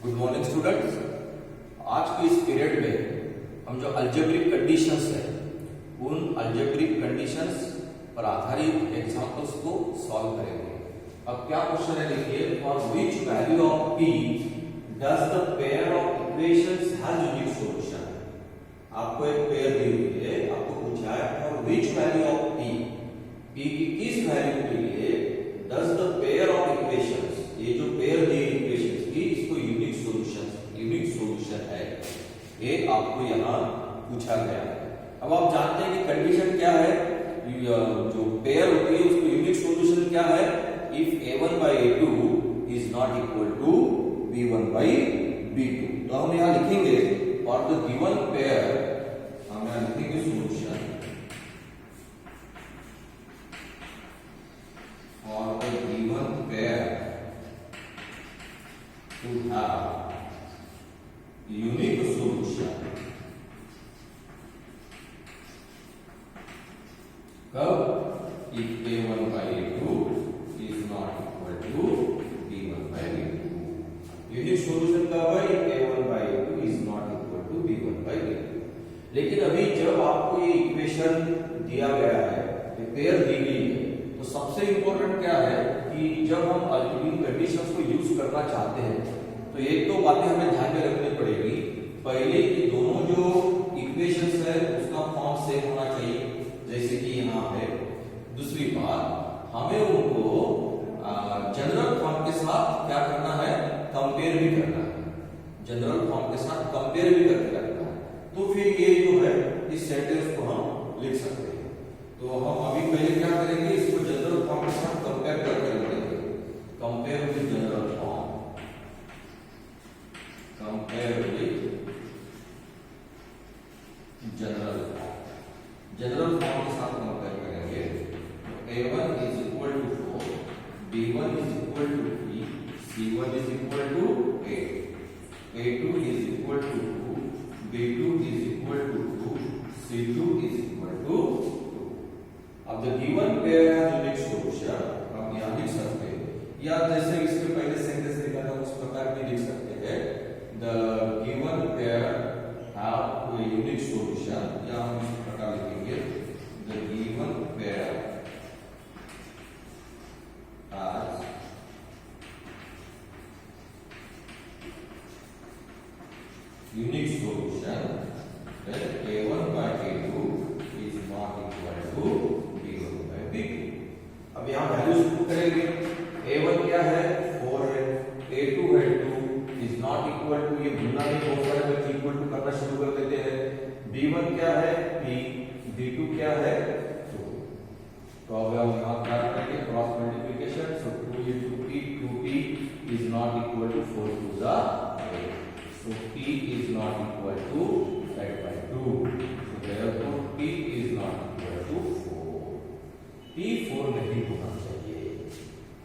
Good morning students. आज के इस पीरियड में हम जो अलजेब्रिक कंडीशंस है उन अलजेब्रिक कंडीशंस पर आधारित एग्जांपल्स को सॉल्व करेंगे। अब क्या क्वेश्चन है देखिए, for which value of p does the pair of equations has unique solution. आपको एक पेयर दी हुई है, आपको पूछा है for which value of p की किस वैल्यू के लिए does the pair of equations, ये जो पेयर दी इक्वेशंस की इसको यूनिक सॉल्यूशन है, ये आपको यहाँ पूछा गया है। अब आप जानते हैं कि कंडीशन क्या है, जो पेयर होती है उसको यूनिक सॉल्यूशन क्या है, if a1 by a2 is not equal to b1 by b2। तो हम यहाँ लिखेंगे और द गिवन पेयर, हम यहाँ लिखेंगे सॉल्यूशन और the given pair to have unique solution कब, if a1 by a2 is not equal to b1 by b2। Unique solution कब है, if a1 by a2 is not equal to b1 by b2। लेकिन अभी जब आपको ये equation दिया गया है, ये पेयर दी गई है, तो सबसे इंपॉर्टेंट क्या है कि जब हम अलजेब्रिक कंडीशंस को यूज करना चाहते हैं तो एक तो बातें हमें ध्यान में रखनी पड़ेगी। पहले कि दोनों जो इक्वेशंस है उसका फॉर्म सेम होना चाहिए, जैसे कि यहाँ है। दूसरी बात, हमें उनको जनरल फॉर्म के साथ क्या करना है, कंपेयर भी करना है, जनरल फॉर्म के साथ कंपेयर भी करके रखना है। तो फिर ये जो है इस सेंटेंस को हम लिख सकते हैं। तो हम अभी पहले क्या करेंगे, इसको जनरल फॉर्म के साथ कंपेयर करके रखेंगे। Compare with general form, compare with general form के साथ कंपेयर करेंगे। तो a1 is equal to 4, b1 is equal to 3, c1 is equal to 8, a2 is equal to 2, b2 is equal to 2, c2 is equal to 2। अब the given pair has unique solution, हम यहाँ लिख सकते हैं, या जैसे इसके पहले सेंटेंस लिखा था उस प्रकार भी लिख सकते हैं, the given pair have a unique solution, या हम इस प्रकार लिखेंगे, the given pair has unique solution that a1 by a2 is not equal to b1 by b2। अब यहाँ वैल्यूज पुट करेंगे, a1 क्या है 4 है, a2 है 2, is not equal to, ये भूलना नहीं, बहुत सारे बच्चे इक्वल टू करना शुरू कर देते हैं। b1 क्या है p, b2 क्या है 2। तो अब हम यहाँ क्या करेंगे, cross multiplication, so 2 into p, 2p is not equal to 4 to the 8, so p is not equal to 8 by 2, so therefore p is not equal to 4। p 4 नहीं होना चाहिए।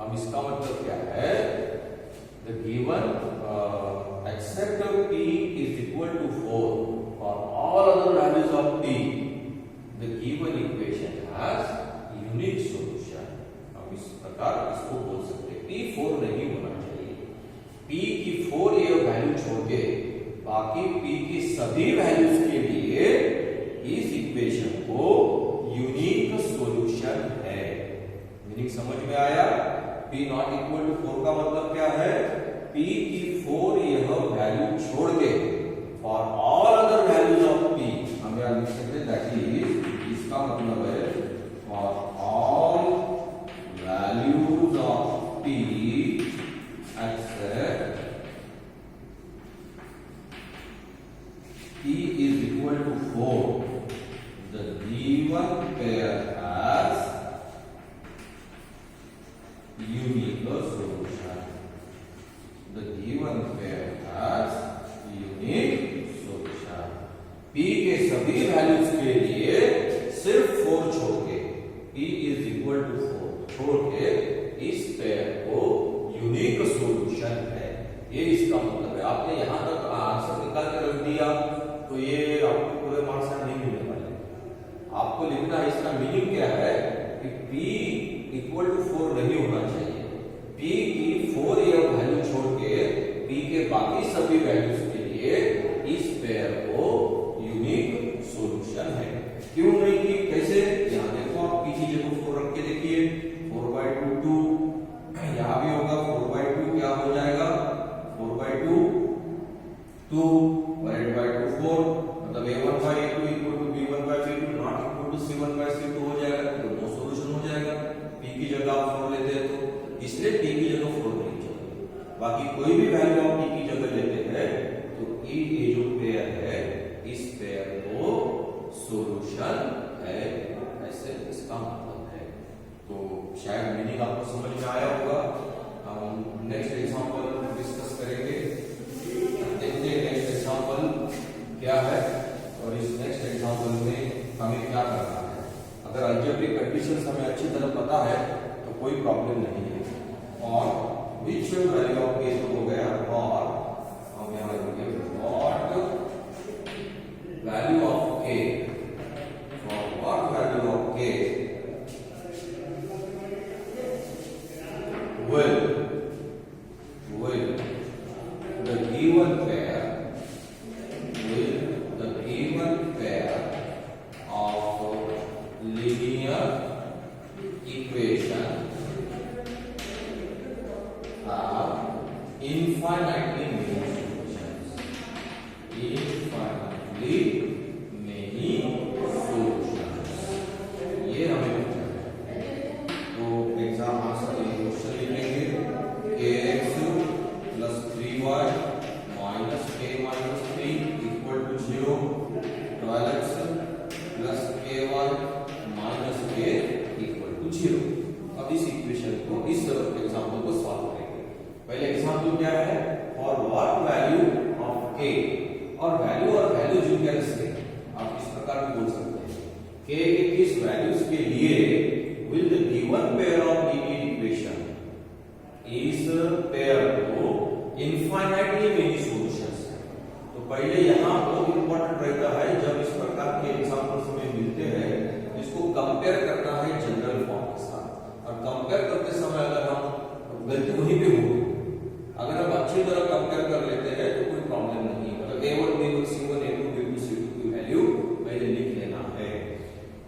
अब इसका मतलब क्या है, the given except p is equal to 4 for all other values of p, the given equation has unique solution। हम इस प्रकार इसको बोल सकते हैं, p 4 नहीं होना चाहिए। p की 4 ये वैल्यू छोड़ के बाकी p की सभी वैल्यूज के लिए इस इक्वेशन को यूनिक सॉल्यूशन है। मीनिंग समझ में आया? p नॉट इक्वल टू 4 का मतलब क्या है, p की 4 यह वैल्यू छोड़ के for all other values of p, हम यहां लिख सकते हैं दैट इज, इसका मतलब है for all values of p except p is equal to 4, the given pair has unique solution। The given pair has unique solution। p के सभी वैल्यूज के लिए सिर्फ 4 छोड़ के, p is equal to 4 छोड़ के इस पेयर को यूनिक सॉल्यूशन है, ये इसका मतलब है। आपने यहां तक आंसर निकाल के रख दिया तो ये आपको पूरे मार्क्स नहीं मिलने वाले। आपको लिखना है इसका मीनिंग क्या है कि p इक्वल टू 4 नहीं होना चाहिए, p की 4 ये वैल्यू छोड़ के p के बाकी बाकी कोई भी वैल्यू आप e की जगह लेते हैं तो e ये जो पेयर है इस पेयर को सॉल्यूशन है, ऐसे इसका मतलब है। तो शायद मीनिंग आपको समझ में आया होगा। हम नेक्स्ट एग्जांपल डिस्कस करेंगे। देखते हैं नेक्स्ट एग्जांपल क्या है और इस नेक्स्ट एग्जांपल में हमें क्या करना है। अगर अलजेब्रिक कंडीशंस हमें अच्छी तरह पता है तो कोई प्रॉब्लम नहीं है। और which value of a तो हो गया, और हम यहाँ लिखेंगे what value of a, for what value of a will the given pair of linear equation have infinitely many solutions. Infinitely many solutions. ये हमें पूछा है। तो एग्जाम आंसर ये क्वेश्चन लिखेंगे ax plus 3y minus a minus 3 equal to 0, 12x plus ay minus a equal to 0। अब इस equation को, इस एग्जांपल को सॉल्व करेंगे। पहले एग्जांपल क्या है, for what value of a, और वैल्यू यूनियन से आप इस प्रकार भी बोल सकते हैं k के किस वैल्यूज के लिए will the given pair of linear equation, इस पेयर को इनफाइनाइटली मेनी सॉल्यूशंस है। तो पहले यहां बहुत इंपॉर्टेंट रहता है जब इस प्रकार के एग्जांपल्स हमें मिलते हैं, इसको कंपेयर करना है जनरल फॉर्म के साथ। और कंपेयर करते समय अगर हम गलती वहीं पे होगी, अगर हम अच्छी तरह कंपेयर कर लेते हैं तो कोई प्रॉब्लम नहीं है। मतलब a1 b1 c1 a2 b2 c2 की वैल्यू पहले लिख लेना है।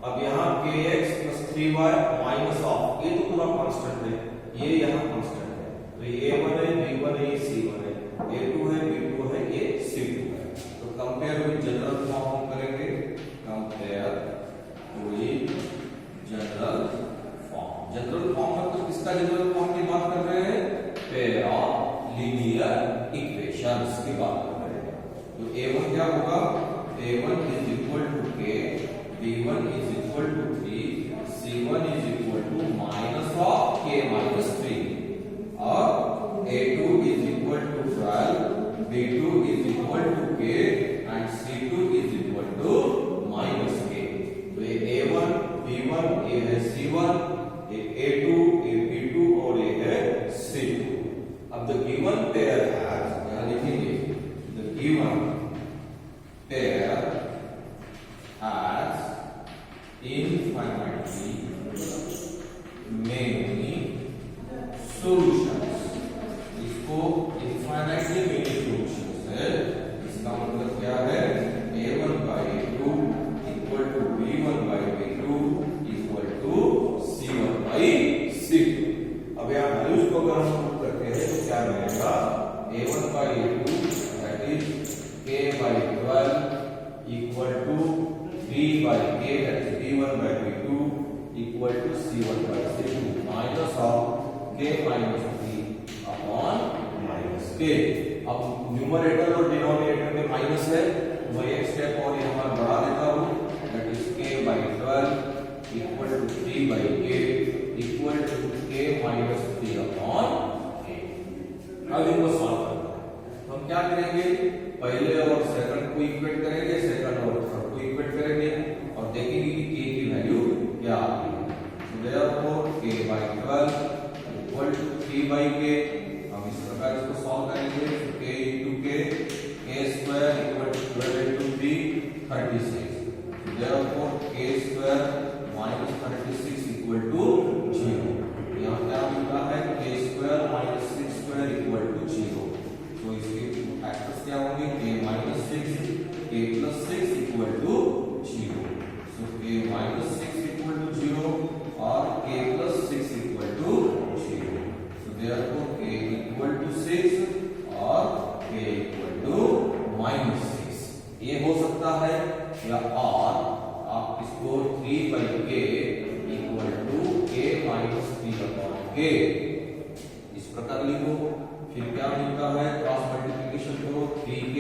अब यहाँ kx plus 3y minus of, ये तो पूरा कांस्टेंट है, ये यहाँ कांस्टेंट है। तो ये a1 है, b1 है, ये c1 है, a2 है, b2 है, ये c2 है। तो कंपेयर विद जनरल फॉर्म हम करेंगे, compare with general form. General form मतलब किसका जनरल फॉर्म की बात कर रहे हैं, पेयर ऑफ लीनियर इक्वेशंस की बात कर रहे हैं। तो a1 क्या होगा, a1 is equal to k, b1 is equal to 3, c1 is equal to minus of k minus 3, और a2 is equal to 12, b2 is equal to k and c2 is equal to minus k। तो ये a1 b1 ये है c1, ये a2 ये b2 और ये है c2। अब द गिवन पेयर हैज, यहां लिखेंगे the given pair has infinitely many solutions। इसको infinitely many solutions है, इसका मतलब क्या है, a1 by a2 equal to b1 by b2 equal to c1 by c2। अब यहाँ वैल्यूज को अगर हम पुट करते हैं तो क्या मिलेगा, a1 by a2 that is k by 12 equal to 3 by k that is b1 by b2 equal to c1 by c2 minus of k minus 3 upon minus k। अब न्यूमरेटर और डिनोमिनेटर में minus है, मैं एक step और यहाँ बढ़ा देता हूँ, that is k by 12 equal to 3 by k equal to k minus 3 upon k। अब इनको सॉल्व करना है। हम क्या करेंगे, पहले और सेकंड को इक्वेट करेंगे, सेकंड और थर्ड को इक्वेट करेंगे और देखेंगे कि k की वैल्यू क्या आती है। तो therefore k by 12 equal to 3 by k। हम इस प्रकार इसको सॉल्व करेंगे, तो k into k square equal to 12 into 3 36। तो therefore k square minus 36 equal to 0। यहाँ क्या मिलता है, k square minus 6 square equal to 0। तो इसके फैक्टर्स क्या होंगे, k minus 6 k plus 6 equal to 0। So k minus 6 equal to 0 और k plus 6 equal to 0। So therefore k equal to 6 और k equal to minus 6। ये हो सकता है, या और आप इसको 3 by k equal to k minus 3 upon k इस प्रकार लिखो। फिर क्या मिलता है, क्रॉस मल्टीप्लिकेशन करो, 3k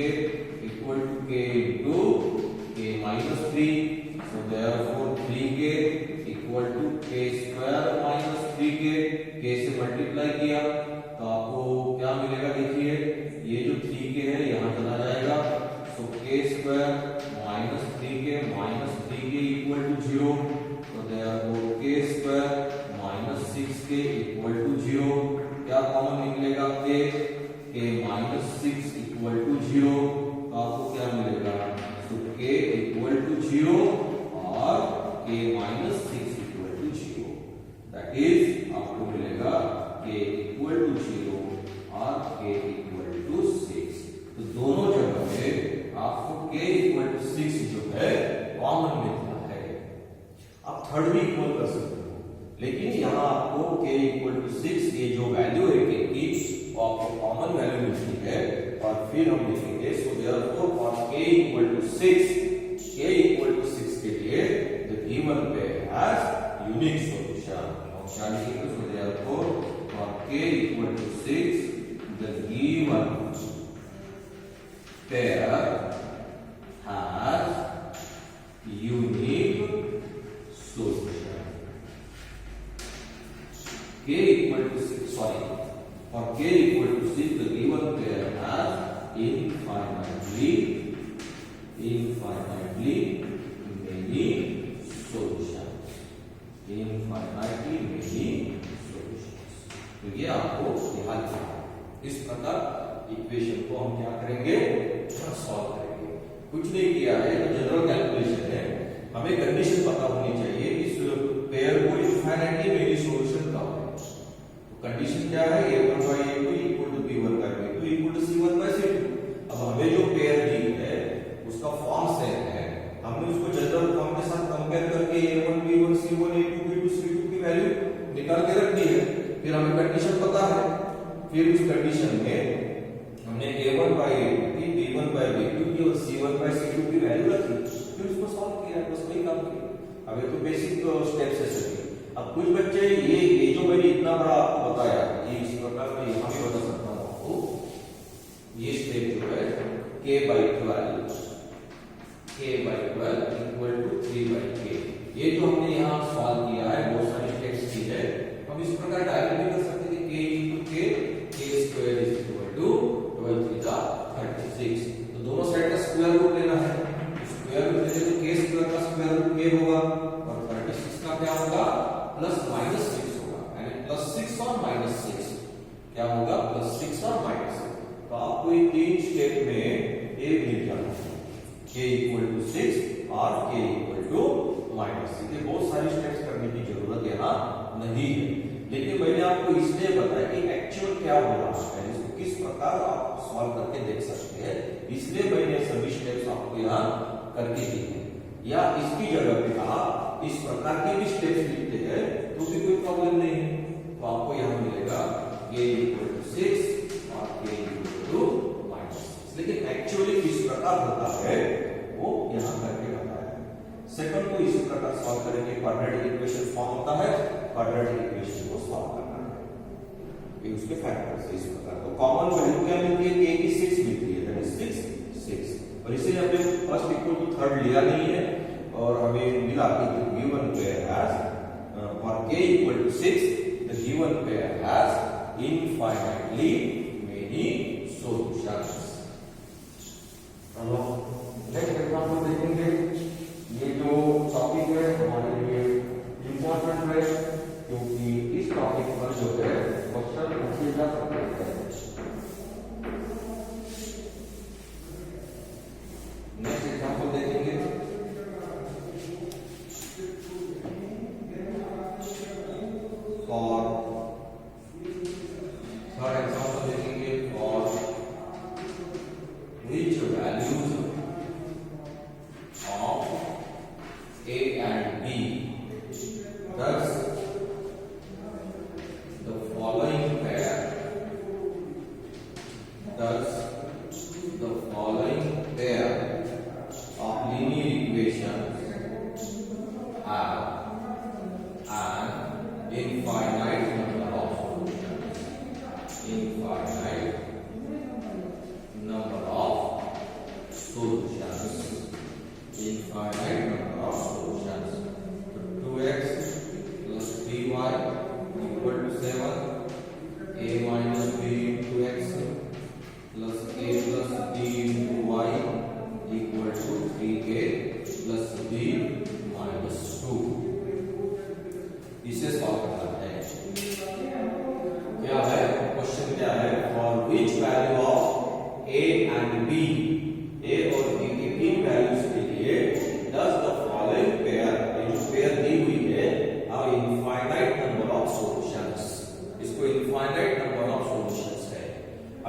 equal to k into k minus 3, so therefore 3k equal to k square minus 3k, k से मल्टीप्लाई किया तो आपको क्या मिलेगा, देखिए ये जो 3k है यहाँ चला जाएगा, so k square minus 3k equal to 0, तो therefore k square minus 6k equal to 0, क्या कॉमन निकलेगा, k माइनस 6 इक्वल टू 0, तो आपको क्या मिलेगा, तो k इक्वल टू 0 और k minus 6 equal to 0, that is आपको मिलेगा k इक्वल टू 0 और k इक्वल टू 6। तो दोनों जगह पे आपको k इक्वल टू 6 जो है कॉमन मिलता है। आप थर्ड भी इक्वल कर सकते हो, लेकिन यहाँ आपको k इक्वल टू 6 ये जो वैल्यू है k की वो आपको कॉमन वैल्यू मिलती है, और फिर हम लिखेंगे so therefore for k equal to 6 के लिए the given pair has unique solution. और क्या लिखेंगे, so therefore for k equal to 6 the given pair has unique solution. K equal to 6, sorry, for k equal to 6 the given pair has infinitely many solutions, infinitely many solutions। तो ये आपको ध्यान रखना है। इस प्रकार इक्वेशन को हम क्या करेंगे, सॉल्व करेंगे। कुछ नहीं किया है, तो जनरल कैलकुलेशन है, हमें कंडीशन पता होनी चाहिए इस पेयर को इनफाइनाइटली मेनी सॉल्यूशन का है। तो कंडीशन क्या है, a1 by a2 equal to b1 by b2 equal to c1 by c2। अब हमें जो पेयर दी है उसका फॉर्म सेम है, हमने उसको जनरल फॉर्म के साथ कंपेयर करके a1 b1 c1 a2 b2 c2 की वैल्यू निकाल के रख दी है। फिर हमें कंडीशन पता है, फिर उस कंडीशन में हमने a1 by a2 की b1 by b2 की और c1 by c2 की वैल्यू रखी, फिर उसको सॉल्व किया, बस वही काम किया। अब ये तो बेसिक स्टेप्स है सभी। अब कुछ बच्चे ये जो मैंने इतना बड़ा आपको बताया, ये इस प्रकार मैं यहाँ भी बता सकता हूँ आपको, ये स्टेप जो है k by 12 equal to 3 by k, ये जो हमने यहाँ सॉल्व किया है बहुत सारी स्टेप्स की है। हम इस प्रकार डायरेक्ट भी कर सकते हैं कि k into k square is equal to 12 3 जा 36। तो दोनों साइड का स्क्वायर रूट लेना है, स्क्वायर रूट लेते तो k स्क्वायर का स्क्वायर रूट k होगा और 36 का क्या होगा, प्लस माइनस 6 होगा, यानी प्लस 6 और माइनस 6 क्या होगा, प्लस 6 और माइनस 6। तो आपको ये तीन स्टेप में a मिल जाना है, k इक्वल टू 6 और k इक्वल टू माइनस 6। ये बहुत सारी स्टेप्स करने की जरूरत यहाँ नहीं है, लेकिन मैंने आपको इसलिए बताया कि एक्चुअल क्या हो रहा है, इसको किस प्रकार आप सॉल्व करके देख सकते हैं, इसलिए मैंने सभी स्टेप्स आपको यहाँ करके दी है। या इसकी जगह पे आप इस प्रकार के भी स्टेप्स लिखते हैं तो भी कोई प्रॉब्लम नहीं है। तो आपको यहाँ मिलेगा k इक्वल टू 6 और k इक्वल टू माइनस 6, लेकिन एक्चुअली किस प्रकार होता है वो यहाँ करके बताया है। सेकंड को इसी प्रकार सॉल्व करेंगे, क्वाड्रेटिक इक्वेशन फॉर्म होता है, क्वाड्रेटिक इक्वेशन को सॉल्व करना है, ये उसके फैक्टर्स इस प्रकार। तो कॉमन वैल्यू क्या मिलती है, k की 6 मिलती है, दैट इज 6, और इसीलिए हमने फर्स्ट इक्वल टू थर्ड लिया नहीं है, और हमें मिला कि the given pair has for k equal to 6 the given pair has infinitely many solutions. चलो नेक्स्ट एग्जांपल देखेंगे। ये जो टॉपिक है हमारे लिए इंपॉर्टेंट है, क्योंकि इस टॉपिक पर जो है क्वेश्चन पूछे जा सकते हैं। नेक्स्ट एग्जांपल देखेंगे। और थर्ड एग्जांपल देखेंगे, और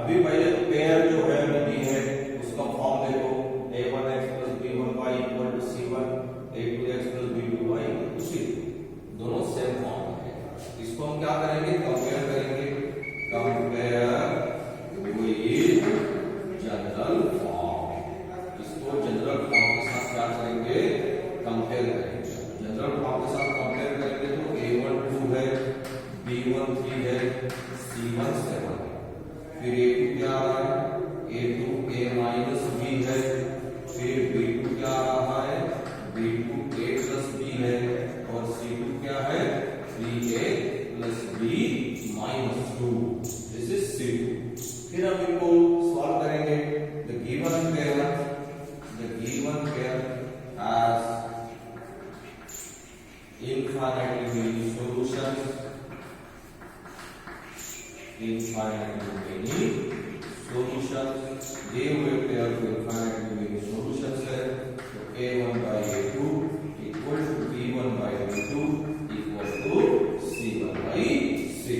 अभी पहले तो पेयर जो है दी है उसका फॉर्म देखो, a1x plus b1y equal to c1, a2x plus b2y equal to c2, दोनों सेम फॉर्म है। इसको हम क्या करेंगे, कंपेयर करेंगे, कंपेयर विद जनरल फॉर्म। इसको जनरल फॉर्म के साथ क्या करेंगे, कंपेयर करेंगे। जनरल फॉर्म के साथ कंपेयर करेंगे तो a1 2 है, b1 3 है, c1 7 है, फिर a2 क्या आ रहा है, a2 a माइनस b है, फिर b2 क्या आ रहा है, b2 a प्लस b है, और c2 क्या है, 3a plus b minus 2, this is c2। फिर हम इनको सॉल्व करेंगे। The given pair has infinitely many solutions, दिए हुए पेयर को infinitely many solutions है, तो a1 by a2 equal to b1 by b2 equal to c1 by c2।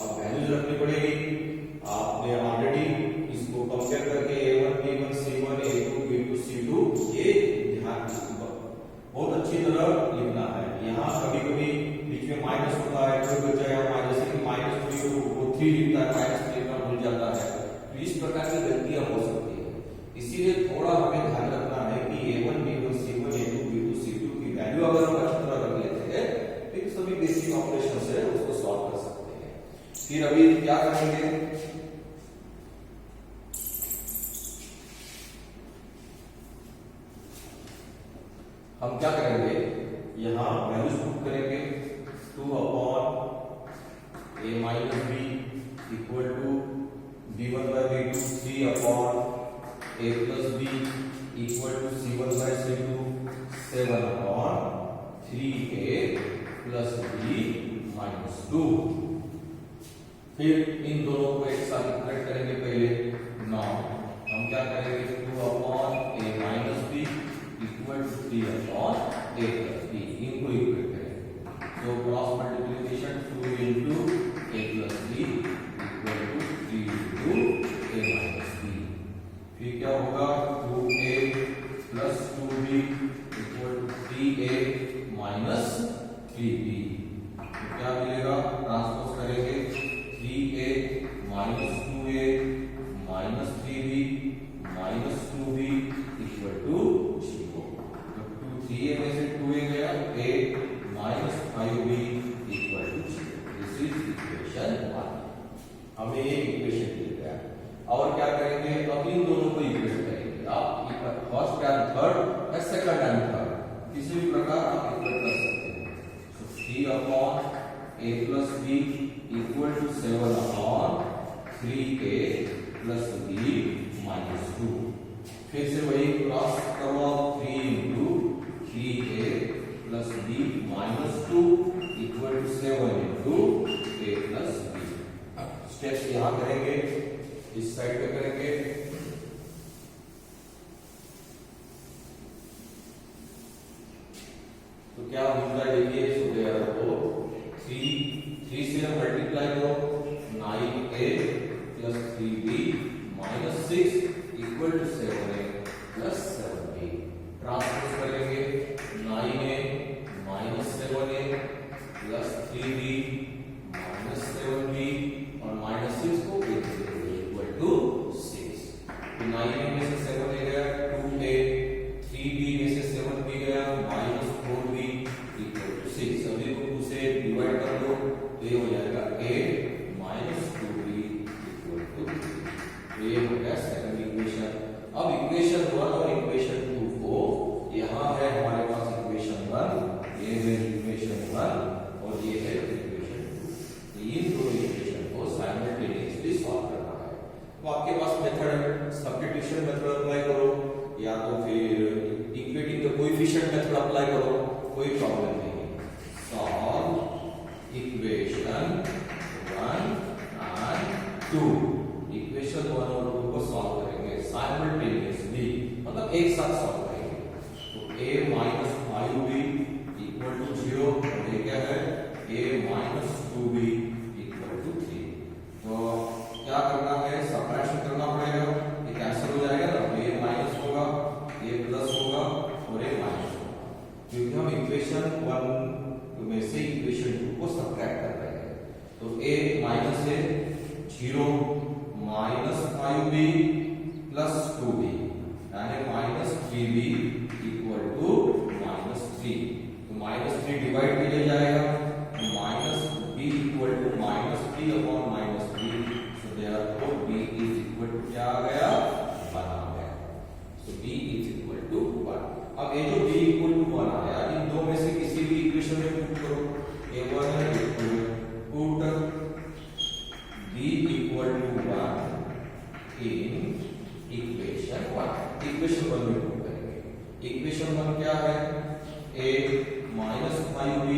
अब वैल्यूज रखनी पड़ेगी। आपने ऑलरेडी इसको कंपेयर करके a1 b1 c1 a2 b2 c2 ये ध्यान बहुत अच्छी तरह लिखना है। यहाँ कभी-कभी बीच में माइनस होता है, कोई बच्चा यहाँ माइनस -3 को 3 लिखता है, -3 का भूल जाता है, तो इस प्रकार की गलतियां हो सकती है। इसीलिए थोड़ा हमें ध्यान रखना है कि a1 b1 c1 a2 b2 c2 की वैल्यू अगर हम अच्छी तरह रख लेते हैं तो सभी बेसिक ऑपरेशन है उसको सॉल्व कर सकते हैं। फिर अभी क्या करेंगे, हम क्या करेंगे, यहाँ वैल्यूज पुट करेंगे। 2 upon a minus b equal to b1 by b2, 3 upon a plus b equal to c1 by c2, 7 upon 3a plus b minus 2। फिर इन दोनों को एक साथ इक्वेट करेंगे पहले। नाउ हम क्या करेंगे, 2 upon a minus b equal to 3 upon a plus b, इनको इक्वेट करेंगे। तो cross multiplication 2 into a plus b equal to 3 into a minus b। फिर क्या होगा, 2a plus 2b equal to 3a minus 3b। तो क्या मिलेगा, transpose करेंगे, 3a minus 2a minus 3b minus 2b equal to 0। तो 3a में से 2a गया, a minus 5b equal to 0। This is equation 1। हमें ये इक्वेशन मिल गया। और क्या करेंगे, अब इन दोनों को इक्वेट करेंगे। आप फर्स्ट एंड थर्ड या सेकंड एंड थर्ड किसी भी प्रकार आप इक्वेट कर सकते हैं। तो 3 upon a plus b equal to 7 upon 3a plus b minus 2। फिर से वही क्रॉस करवाओ, 3 into 3a plus b minus 2 equal to 7 into a plus b। Steps यहाँ करेंगे, इस साइड पे करेंगे। तो क्या मिलता है, देखिए सुबह को 3 से मल्टीप्लाई करो, 9a plus 3b minus 6 equal to 7a plus 7b। Transpose करेंगे, 9a minus 7a plus 3b minus 7b और माइनस 6 को इक्वल टू 6। तो 9a में से 7a गया 2a, 3b में से 7b गया माइनस 4b इक्वल टू 6। सभी को 2 से डिवाइड कर दो तो ये हो जाएगा a minus 2b equal to 3। तो ये हो गया सेकंड इक्वेशन। अब इक्वेशन 1 और इक्वेशन 2 को, यहाँ है हमारे पास इक्वेशन 1, ये है इक्वेशन 1 और ये है इक्वेशन 2। इन दोनों इक्वेशन को साइमल्टेनियसली सॉल्व करना है। तो आपके पास मेथड सब्स्टिट्यूशन मेथड अप्लाई करो या तो फिर equating the coefficient method apply करो, कोई प्रॉब्लम नहीं। Solve equation 1 and 2। इक्वेशन 1 और 2 को सॉल्व करेंगे साइमल्टेनियसली, मतलब एक साथ सॉल्व करेंगे। तो a minus 5b equal to 0 और ये क्या है, a minus 2b equal to 3। तो क्या करना है, -5b प्लस 2b यानी -3b इक्वल टू -3। तो -3 डिवाइड में ले जाएगा तो -b equal to -3 upon -3। So therefore b is equal to क्या आ गया 1 आ गया। So b is equal to 1। अब ये जो b इक्वल टू 1 आया इन दो में से किसी भी इक्वेशन में पुट करो। a1 है put b equal to 1 in equation 1। Equation 1 में पुट करेंगे। इक्वेशन 1 क्या है a -5b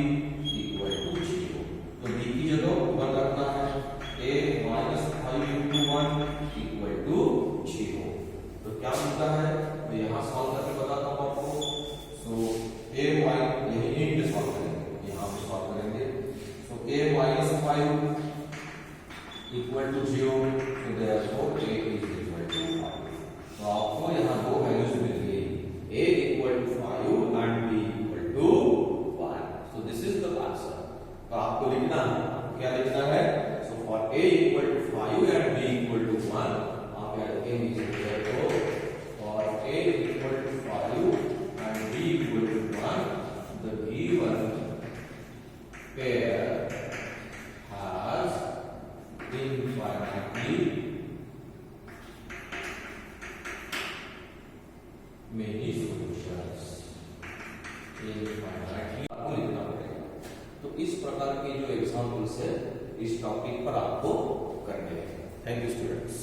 इक्वल टू 0। तो b की जगह 1 रखना है। a -5 into 1 equal to 0। तो क्या मिलता है तो यहां सॉल्व करके बताता हूं आपको। सो a यही नीट सॉल्व करेंगे, यहां पे सॉल्व करेंगे। So a -5 equal to 0। So therefore a is equal to 5। तो आपको यहां दो वैल्यूज मिल गई, a equal to 5 and b equal to 1। So this is the answer. तो आपको लिखना है, क्या लिखना है? So for a equal to 5 and b equal to 1 आप याद रखें नीचे तो for a equal to 5 and b equal to 1 the given pair has infinitely many solutions। infinitely आपको लिखना पड़ेगा। तो इस प्रकार के जो एग्जाम्पल्स है इस टॉपिक पर आपको करने हैं। Thank you students.